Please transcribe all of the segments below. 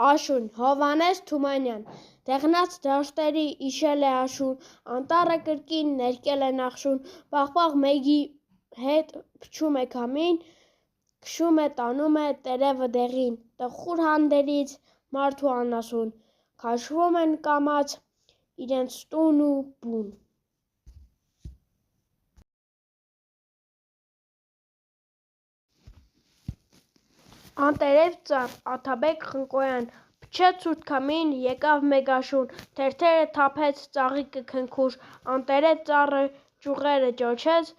Աշուն, Հովհաննես Թումանյան, դեղնած դաշտերի իշել է աշուն, անտառը կրկին ներկել է նախշուն, պաղպաղ մեգի հետ փչում է քամին, քշում է տանում է տերևը դեղին, տխուր հանդերձ մարդու անասուն, քաշվում են կամաց իրենց տուն ու բուն։ Անտերև ծառ, Աթաբեկ Խնկոյան, փչեց ցուրտ քամին, եկավ մեկ աշուն, թերթերը թափեց, ծաղիկը քնքուշ, անտերև ծառը ճյուղերը ճոճեց,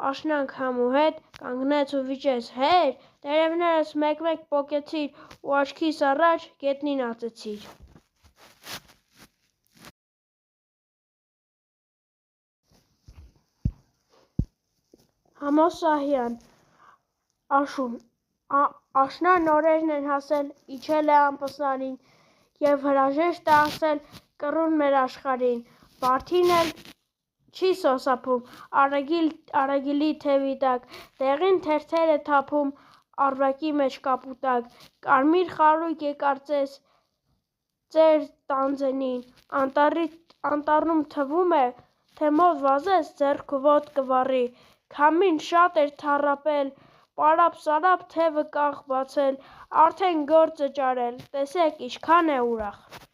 աշնանք համուհետ կանգնեց ու վիճեց. «Հե՛ր, տերևներս մեկ-մեկ պոկեցիր ու աչքիս առաջ գետնին ածեցիր»։ Համոսահյան, աշուն, աշնան օրերն են հասել, իջել է ամպսանին, և հրաժեշտ է ասել կռուն մեր աշխարհին, վարդին էլ չի սոսափում արագիլի թևի տակ, դեղին թերթեր է թափում առվակի մեջ կապուտակ, կարմիր խարույկ է կարծես ծեր տանձենին, անտառում թվում է, թե մոտ վազես ձեռքը ոտքը վառի, քամին շատ էր թառապել, պարապ-սարապ թևը կաղ բացել, արդեն գործ է ճարել, տեսեք ինչքան է ուրախ։